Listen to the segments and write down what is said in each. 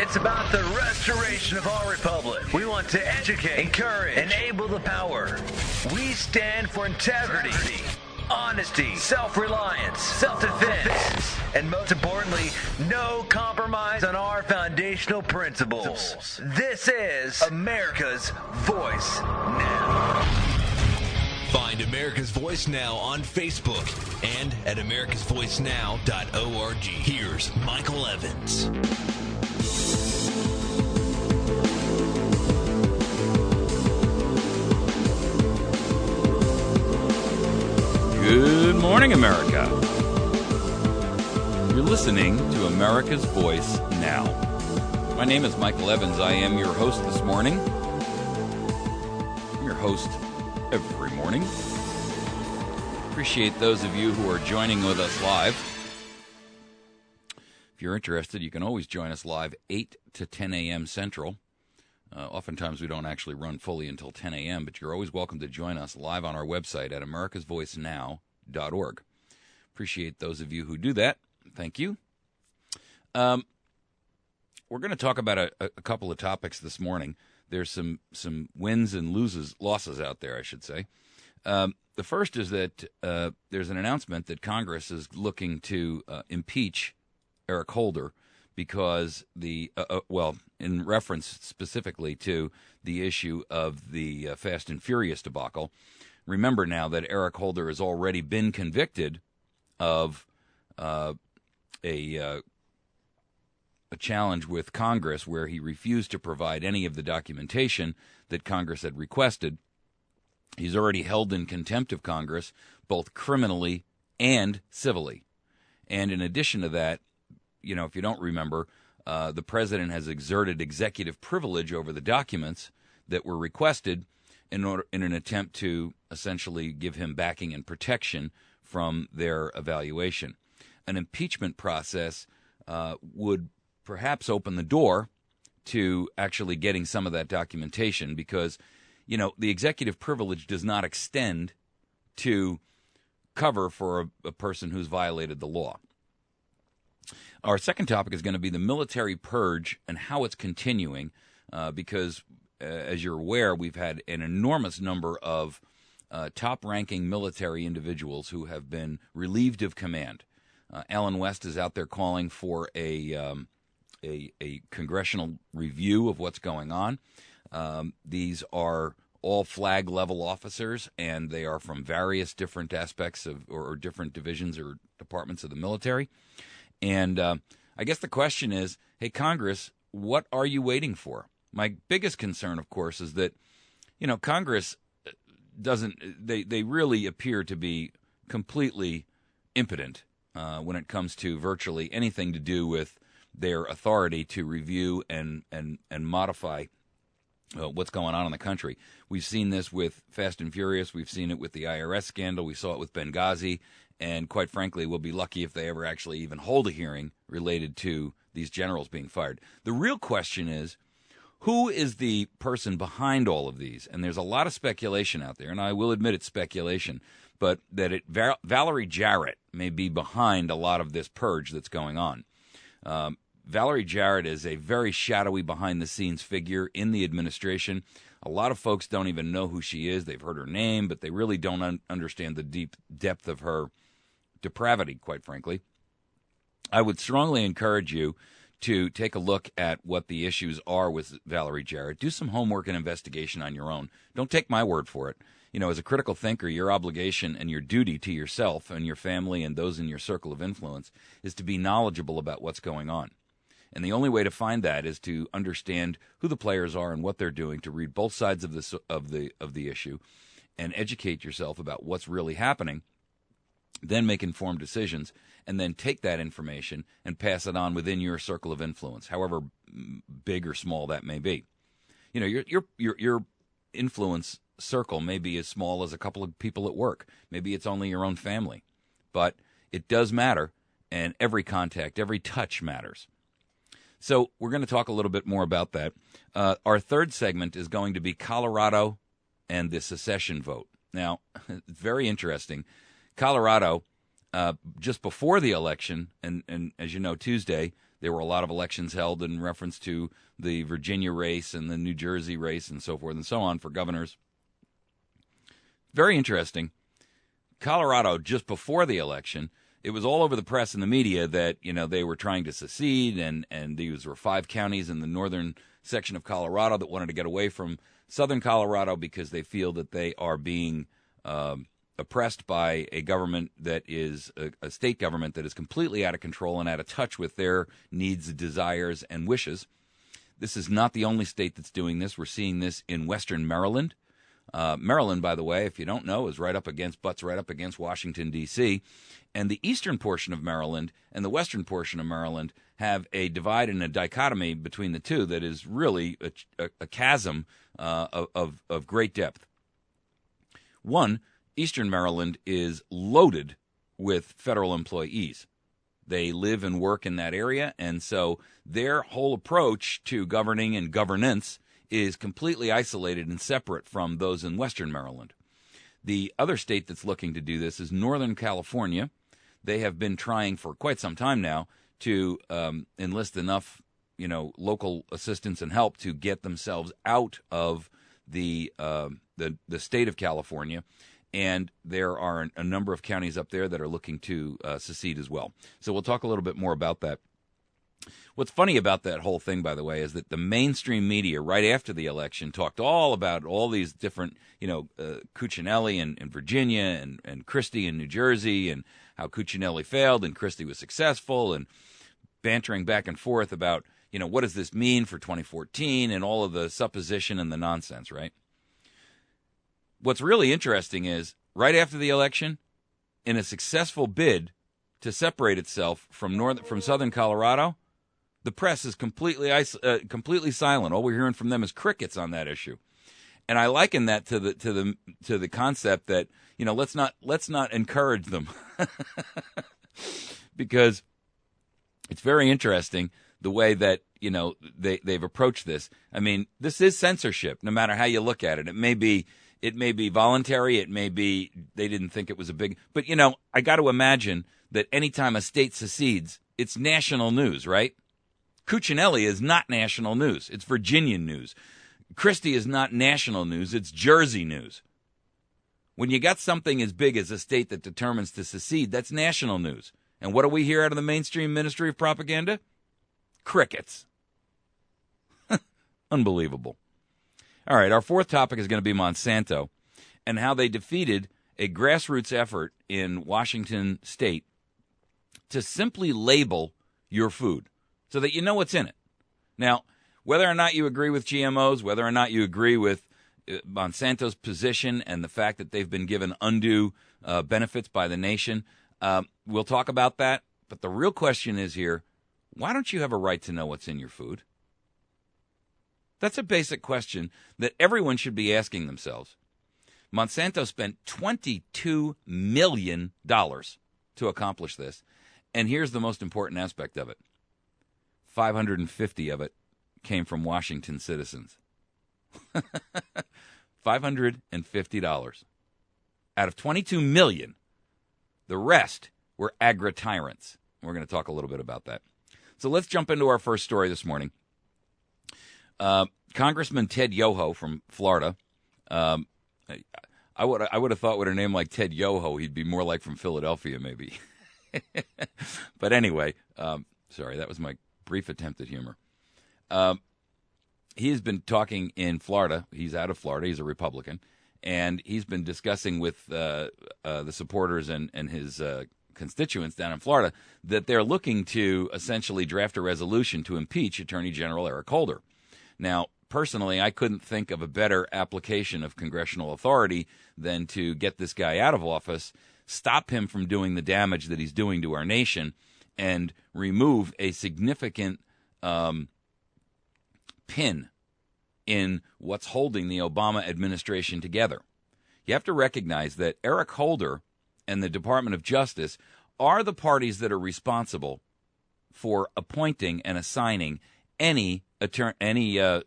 It's about the restoration of our republic. We want to educate, encourage, enable the power. We stand for integrity, honesty, self-reliance, self-defense, and most importantly, no compromise on our foundational principles. This is America's Voice Now. Find America's Voice Now on Facebook and at americasvoicenow.org. Here's Michael Evans. Good morning, America. You're listening to America's Voice Now. My name is Michael Evans. I am your host this morning. I'm your host every morning. Appreciate those of you who are joining with us live. If you're interested, you can always join us live 8 to 10 a.m. Central. Oftentimes we don't actually run fully until 10 a.m., but you're always welcome to join us live on our website at americasvoicenow.org. Appreciate those of you who do that. Thank you. We're going to talk about a couple of topics this morning. There's some wins and losses out there, I should say. The first is that there's an announcement that Congress is looking to impeach Eric Holder because in reference specifically to the issue of the Fast and Furious debacle. Remember now that Eric Holder has already been convicted of a challenge with Congress where he refused to provide any of the documentation that Congress had requested. He's already held in contempt of Congress, both criminally and civilly. And in addition to that, you know, if you don't remember, the president has exerted executive privilege over the documents that were requested in an attempt to essentially give him backing and protection from their evaluation. An impeachment process would perhaps open the door to actually getting some of that documentation because, you know, the executive privilege does not extend to cover for a person who's violated the law. Our second topic is going to be the military purge and how it's continuing because, as you're aware, we've had an enormous number of top-ranking military individuals who have been relieved of command. Alan West is out there calling for a congressional review of what's going on. These are all flag-level officers, and they are from various different aspects of or different divisions or departments of the military. And I guess the question is, hey, Congress, what are you waiting for? My biggest concern, of course, is that, you know, Congress they really appear to be completely impotent when it comes to virtually anything to do with their authority to review and modify what's going on in the country. We've seen this with Fast and Furious. We've seen it with the IRS scandal. We saw it with Benghazi. And quite frankly, we'll be lucky if they ever actually even hold a hearing related to these generals being fired. The real question is, who is the person behind all of these? And there's a lot of speculation out there, and I will admit it's speculation, but that Valerie Jarrett may be behind a lot of this purge that's going on. Valerie Jarrett is a very shadowy behind-the-scenes figure in the administration. A lot of folks don't even know who she is. They've heard her name, but they really don't understand the deep depth of her depravity, quite frankly. I would strongly encourage you to take a look at what the issues are with Valerie Jarrett. Do some homework and investigation on your own. Don't take my word for it. You know, as a critical thinker, your obligation and your duty to yourself and your family and those in your circle of influence is to be knowledgeable about what's going on. And the only way to find that is to understand who the players are and what they're doing, to read both sides of the issue and educate yourself about what's really happening, then make informed decisions, and then take that information and pass it on within your circle of influence, however big or small that may be. You know, your influence circle may be as small as a couple of people at work. Maybe it's only your own family. But it does matter, and every contact, every touch matters. So we're going to talk a little bit more about that. Our third segment is going to be Colorado and the secession vote. Now, it's very interesting. Colorado, just before the election, and as you know, Tuesday, There were a lot of elections held in reference to the Virginia race and the New Jersey race and so forth and so on for governors. Very interesting. Colorado, just before the election, it was all over the press and the media that, they were trying to secede, and these were 5 counties in the northern section of Colorado that wanted to get away from southern Colorado because they feel that they are being oppressed by a government that is a state government that is completely out of control and out of touch with their needs, desires, and wishes. This is not the only state that's doing this. We're seeing this in western Maryland. Maryland, by the way, if you don't know, is butts right up against Washington, D.C., and the eastern portion of Maryland and the western portion of Maryland have a divide and a dichotomy between the two that is really a chasm of great depth. One, eastern Maryland is loaded with federal employees. They live and work in that area, and so their whole approach to governing and governance is completely isolated and separate from those in western Maryland. The other state that's looking to do this is Northern California. They have been trying for quite some time now to enlist enough, local assistance and help to get themselves out of the state of California. And there are a number of counties up there that are looking to secede as well. So we'll talk a little bit more about that. What's funny about that whole thing, by the way, is that the mainstream media right after the election talked all about all these different, Cuccinelli in Virginia and Christie in New Jersey, and how Cuccinelli failed and Christie was successful, and bantering back and forth about, what does this mean for 2014 and all of the supposition and the nonsense, right? What's really interesting is right after the election, in a successful bid to separate itself from southern Colorado, the press is completely silent. All we're hearing from them is crickets on that issue, and I liken that to the concept that let's not encourage them, because it's very interesting the way that they've approached this. I mean, this is censorship, no matter how you look at it. It may be voluntary. It may be they didn't think it was a big, but I got to imagine that anytime a state secedes, it's national news, right? Cuccinelli is not national news. It's Virginian news. Christie is not national news. It's Jersey news. When you got something as big as a state that determines to secede, that's national news. And what do we hear out of the mainstream Ministry of Propaganda? Crickets. Unbelievable. All right, our fourth topic is going to be Monsanto and how they defeated a grassroots effort in Washington state to simply label your food so that you know what's in it. Now, whether or not you agree with GMOs, whether or not you agree with Monsanto's position and the fact that they've been given undue benefits by the nation, we'll talk about that. But the real question is here, why don't you have a right to know what's in your food? That's a basic question that everyone should be asking themselves. Monsanto spent $22 million to accomplish this. And here's the most important aspect of it. 550 of it came from Washington citizens. $550. Out of $22 million, the rest were agri-tyrants. We're going to talk a little bit about that. So let's jump into our first story this morning. Congressman Ted Yoho from Florida. I would have thought with a name like Ted Yoho, he'd be more like from Philadelphia, maybe. But anyway, sorry, that was my brief attempt at humor. He has been talking in Florida. He's out of Florida. He's a Republican. And he's been discussing with the supporters and his constituents down in Florida that they're looking to essentially draft a resolution to impeach Attorney General Eric Holder. Now, personally, I couldn't think of a better application of congressional authority than to get this guy out of office, stop him from doing the damage that he's doing to our nation, and remove a significant pin in what's holding the Obama administration together. You have to recognize that Eric Holder and the Department of Justice are the parties that are responsible for appointing and assigning any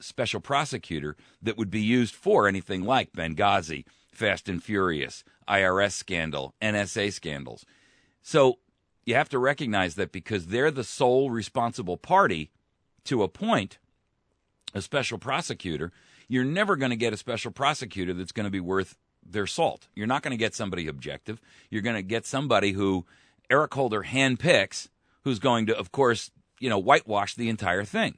special prosecutor that would be used for anything like Benghazi, Fast and Furious, IRS scandal, NSA scandals. So you have to recognize that because they're the sole responsible party to appoint a special prosecutor, you're never going to get a special prosecutor that's going to be worth their salt. You're not going to get somebody objective. You're going to get somebody who Eric Holder handpicks, who's going to, of course, whitewash the entire thing.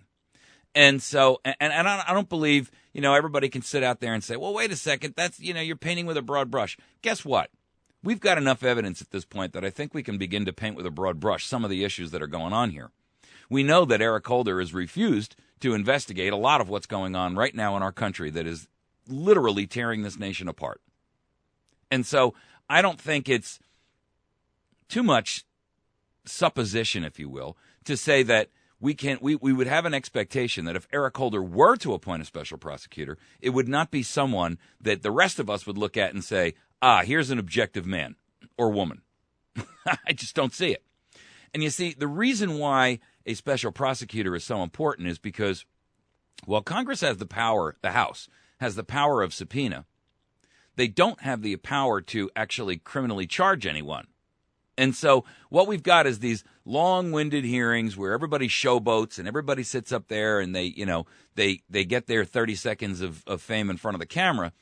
And so, and I don't believe, everybody can sit out there and say, well, wait a second, that's, you're painting with a broad brush. Guess what? We've got enough evidence at this point that I think we can begin to paint with a broad brush some of the issues that are going on here. We know that Eric Holder has refused to investigate a lot of what's going on right now in our country that is literally tearing this nation apart. And so I don't think it's too much supposition, if you will, to say that we would have an expectation that if Eric Holder were to appoint a special prosecutor, it would not be someone that the rest of us would look at and say, here's an objective man or woman. I just don't see it. And you see, the reason why a special prosecutor is so important is because, while Congress has the power, the House has the power of subpoena, they don't have the power to actually criminally charge anyone. And so what we've got is these long-winded hearings where everybody showboats and everybody sits up there and they get their 30 seconds of fame in front of the camera,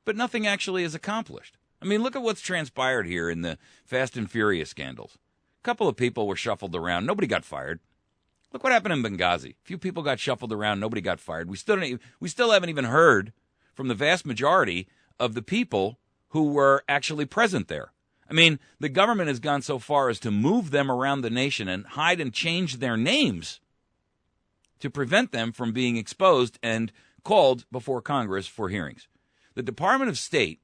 but nothing actually is accomplished. I mean, look at what's transpired here in the Fast and Furious scandals. A couple of people were shuffled around. Nobody got fired. Look what happened in Benghazi. A few people got shuffled around. Nobody got fired. We still haven't even heard from the vast majority of the people who were actually present there. I mean, the government has gone so far as to move them around the nation and hide and change their names to prevent them from being exposed and called before Congress for hearings. The Department of State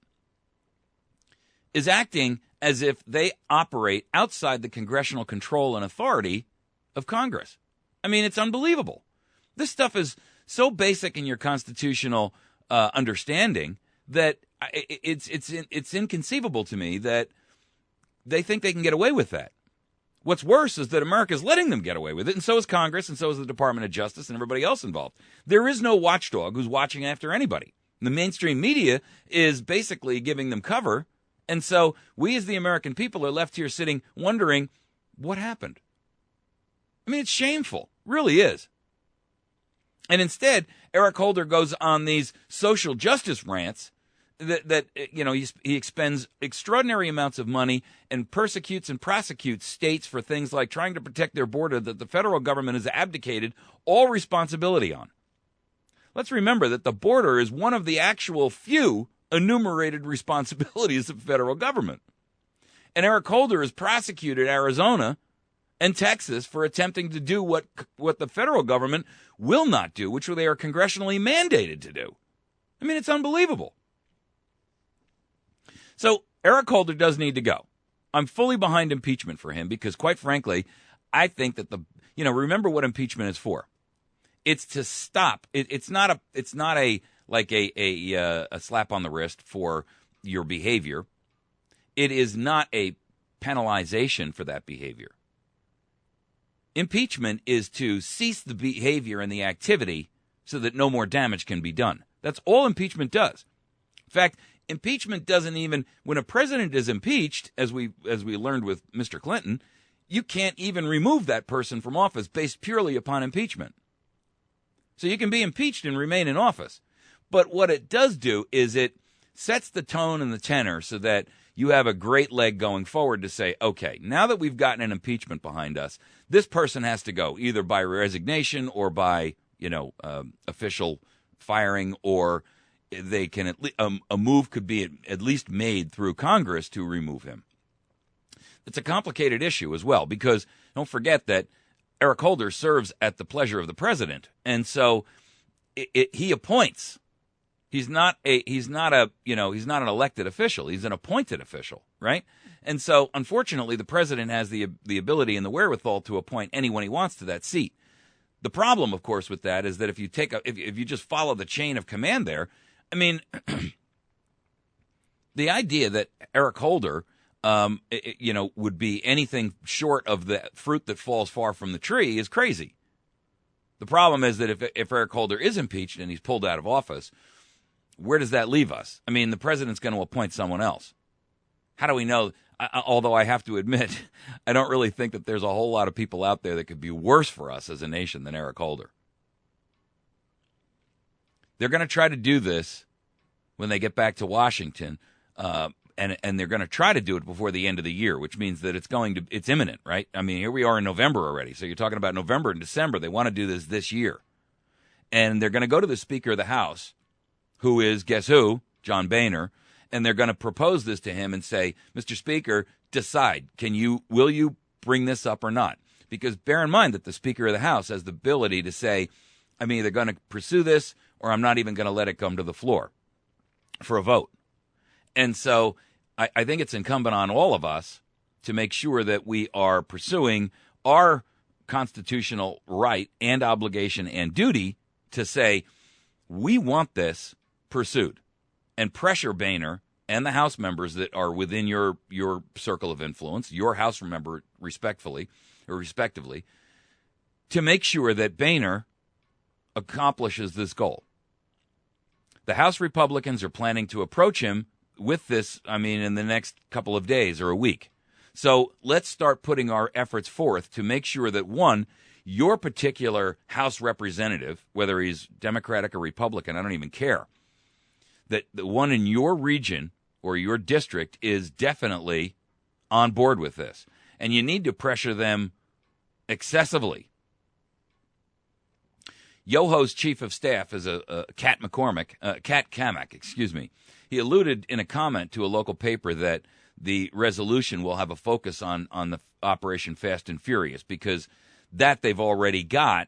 is acting as if they operate outside the congressional control and authority of Congress. I mean, it's unbelievable. This stuff is so basic in your constitutional understanding that it's inconceivable to me that they think they can get away with that. What's worse is that America's letting them get away with it, and so is Congress, and so is the Department of Justice and everybody else involved. There is no watchdog who's watching after anybody. The mainstream media is basically giving them cover, and so we as the American people are left here sitting wondering, what happened? I mean, it's shameful. It really is. And instead, Eric Holder goes on these social justice rants that he expends extraordinary amounts of money and persecutes and prosecutes states for things like trying to protect their border that the federal government has abdicated all responsibility on. Let's remember that the border is one of the actual few enumerated responsibilities of the federal government. And Eric Holder has prosecuted Arizona and Texas for attempting to do what the federal government will not do, which they are congressionally mandated to do. I mean, it's unbelievable. So Eric Holder does need to go. I'm fully behind impeachment for him because, quite frankly, I think that remember what impeachment is for. It's to stop. It's not a slap on the wrist for your behavior. It is not a penalization for that behavior. Impeachment is to cease the behavior and the activity so that no more damage can be done. That's all impeachment does. In fact, impeachment doesn't even, when a president is impeached, as we learned with Mr. Clinton, you can't even remove that person from office based purely upon impeachment. So you can be impeached and remain in office. But what it does do is it sets the tone and the tenor so that you have a great leg going forward to say, okay, now that we've gotten an impeachment behind us, this person has to go either by resignation or by, official firing, or they can a move could be at least made through Congress to remove him. It's a complicated issue as well, because don't forget that Eric Holder serves at the pleasure of the president, and so he appoints. He's not an elected official. He's an appointed official, right? And so, unfortunately, the president has the ability and the wherewithal to appoint anyone he wants to that seat. The problem, of course, with that is that if you just follow the chain of command there, I mean, the idea that Eric Holder, would be anything short of the fruit that falls far from the tree is crazy. The problem is that if Eric Holder is impeached and he's pulled out of office, where does that leave us? I mean, the president's going to appoint someone else. How do we know? Although I have to admit, I don't really think that there's a whole lot of people out there that could be worse for us as a nation than Eric Holder. They're going to try to do this when they get back to Washington, and they're going to try to do it before the end of the year, which means that it's imminent, right? I mean, here we are in November already, so you're talking about November and December. They want to do this year. And they're going to go to the Speaker of the House, who is, guess who? John Boehner. And they're going to propose this to him and say, Mr. Speaker, decide. Will you bring this up or not? Because bear in mind that the Speaker of the House has the ability to say, I'm either going to pursue this or I'm not even going to let it come to the floor for a vote. And so I think it's incumbent on all of us to make sure that we are pursuing our constitutional right and obligation and duty to say, we want this pursued, and pressure Boehner and the House members that are within your circle of influence, your House member respectively, to make sure that Boehner accomplishes this goal. The House Republicans are planning to approach him with this, in the next couple of days or a week. So let's start putting our efforts forth to make sure that, one, your particular House representative, whether he's Democratic or Republican, I don't even care, that the one in your region or your district is definitely on board with this. And you need to pressure them excessively. Yoho's chief of staff is Kat Kamak. He alluded in a comment to a local paper that the resolution will have a focus on the Operation Fast and Furious, because that they've already got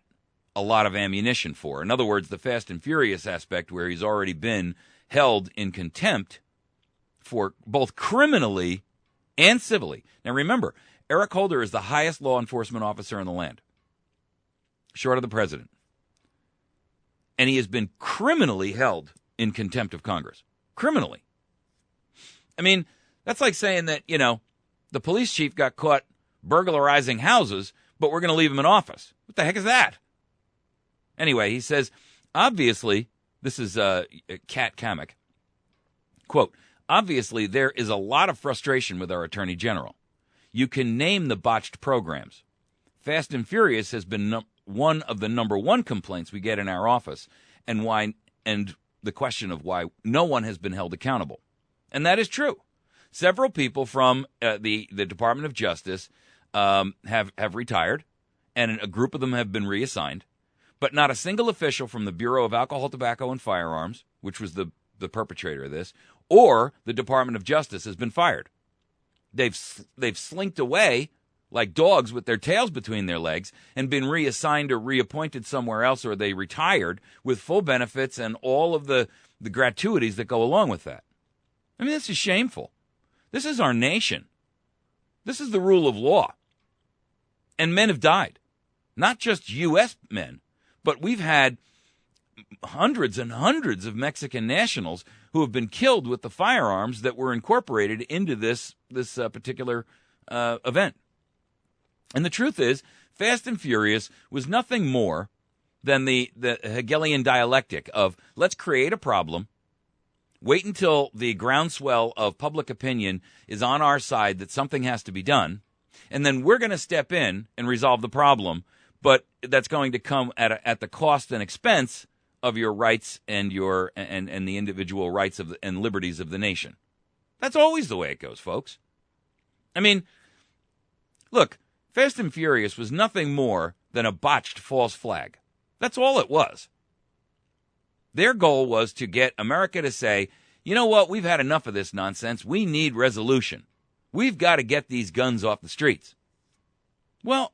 a lot of ammunition for. In other words, the Fast and Furious aspect, where he's already been held in contempt for both criminally and civilly. Now remember, Eric Holder is the highest law enforcement officer in the land, short of the president. And he has been criminally held in contempt of Congress. Criminally. I mean, that's like saying that, the police chief got caught burglarizing houses, but we're going to leave him in office. What the heck is that? Anyway, he says, obviously, this is Kat Kamak, quote, obviously there is a lot of frustration with our Attorney General. You can name the botched programs. Fast and Furious has been one of the number one complaints we get in our office, and the question of why no one has been held accountable. And that is true. Several people from the Department of Justice have retired, and a group of them have been reassigned, but not a single official from the Bureau of Alcohol, Tobacco, and Firearms, which was the perpetrator of this, or the Department of Justice has been fired. They've slinked away like dogs with their tails between their legs and been reassigned or reappointed somewhere else, or they retired with full benefits and all of the gratuities that go along with that. I mean, this is shameful. This is our nation. This is the rule of law. And men have died. Not just U.S. men, but we've had hundreds and hundreds of Mexican nationals who have been killed with the firearms that were incorporated into this particular event. And the truth is, Fast and Furious was nothing more than the Hegelian dialectic of, let's create a problem, wait until the groundswell of public opinion is on our side that something has to be done, and then we're going to step in and resolve the problem, but that's going to come at the cost and expense of your rights and and the individual rights and liberties of the nation. That's always the way it goes, folks. I mean, look, Fast and Furious was nothing more than a botched false flag. That's all it was. Their goal was to get America to say, you know what, we've had enough of this nonsense. We need resolution. We've got to get these guns off the streets. Well,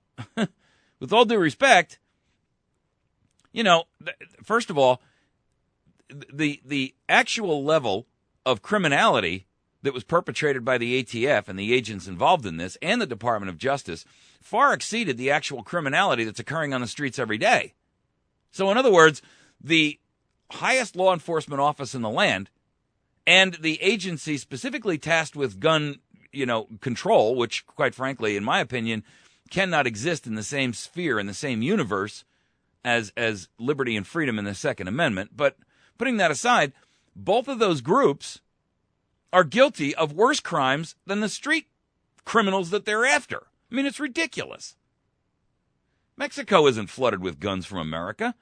with all due respect, first of all, the actual level of criminality that was perpetrated by the ATF and the agents involved in this and the Department of Justice far exceeded the actual criminality that's occurring on the streets every day. So in other words, the highest law enforcement office in the land and the agency specifically tasked with gun, control, which quite frankly, in my opinion, cannot exist in the same sphere, in the same universe as liberty and freedom in the Second Amendment. But putting that aside, both of those groups are guilty of worse crimes than the street criminals that they're after. I mean, it's ridiculous. Mexico isn't flooded with guns from America.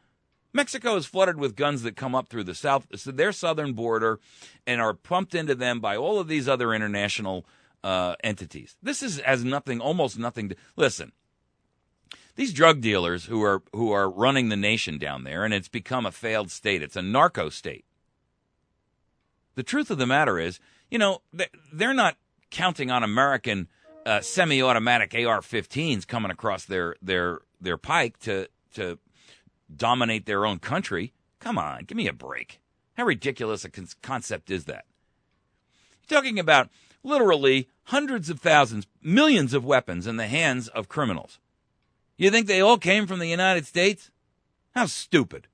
Mexico is flooded with guns that come up through their southern border and are pumped into them by all of these other international entities. This has almost nothing to... Listen, these drug dealers who are running the nation down there, and it's become a failed state. It's a narco state. The truth of the matter is, they're not counting on American semi-automatic AR-15s coming across their pike to dominate their own country. Come on, give me a break. How ridiculous a concept is that? You're talking about literally hundreds of thousands, millions of weapons in the hands of criminals. You think they all came from the United States? How stupid.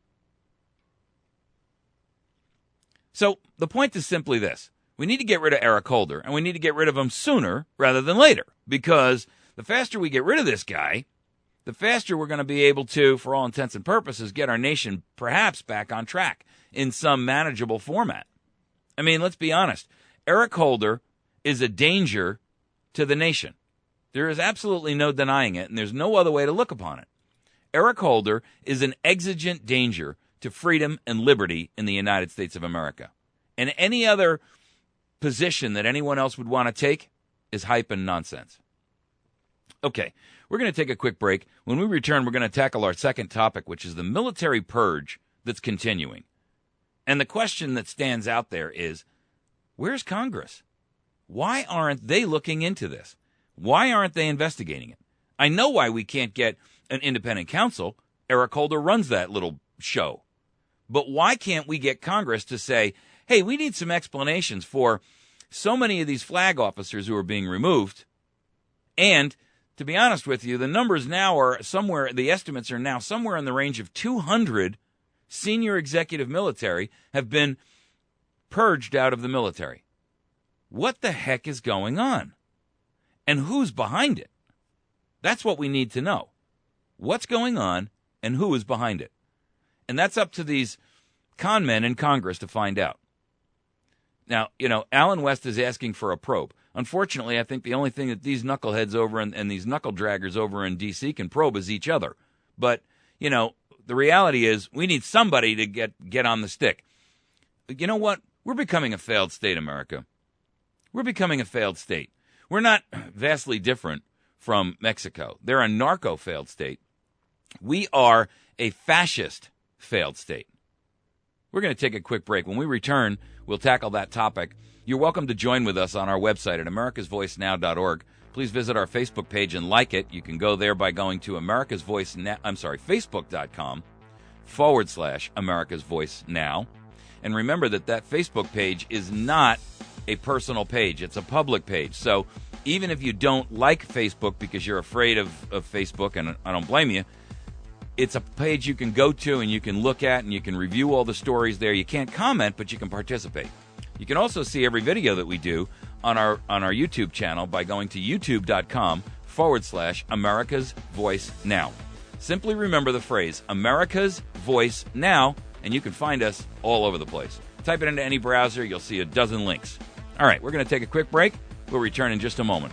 So the point is simply this. We need to get rid of Eric Holder, and we need to get rid of him sooner rather than later, because the faster we get rid of this guy, the faster we're going to be able to, for all intents and purposes, get our nation perhaps back on track in some manageable format. I mean, let's be honest. Eric Holder is a danger to the nation. There is absolutely no denying it, and there's no other way to look upon it. Eric Holder is an exigent danger to freedom and liberty in the United States of America. And any other position that anyone else would want to take is hype and nonsense. Okay, we're going to take a quick break. When we return, we're going to tackle our second topic, which is the military purge that's continuing. And the question that stands out there is, where's Congress? Why aren't they looking into this? Why aren't they investigating it? I know why we can't get an independent counsel. Eric Holder runs that little show. But why can't we get Congress to say, hey, we need some explanations for so many of these flag officers who are being removed? And to be honest with you, the numbers now are somewhere, the estimates are now somewhere in the range of 200 senior executive military have been purged out of the military. What the heck is going on? And who's behind it? That's what we need to know. What's going on and who is behind it? And that's up to these con men in Congress to find out. Now, Alan West is asking for a probe. Unfortunately, I think the only thing that these knuckleheads over and these knuckle draggers over in D.C. can probe is each other. But, the reality is we need somebody to get on the stick. You know what? We're becoming a failed state, America. We're becoming a failed state. We're not vastly different from Mexico. They're a narco-failed state. We are a fascist failed state. We're going to take a quick break. When we return, we'll tackle that topic. You're welcome to join with us on our website at americasvoicenow.org. Please visit our Facebook page and like it. You can go there by going to Facebook.com/America's Voice Now. And remember that Facebook page is not a personal page. It's a public page. So even if you don't like Facebook because you're afraid of Facebook, and I don't blame you, it's a page you can go to and you can look at and you can review all the stories there. You can't comment, but you can participate. You can also see every video that we do on our YouTube channel by going to youtube.com/America's Voice Now. Simply remember the phrase America's Voice Now, and you can find us all over the place. Type it into any browser, you'll see a dozen links. All right, we're going to take a quick break. We'll return in just a moment.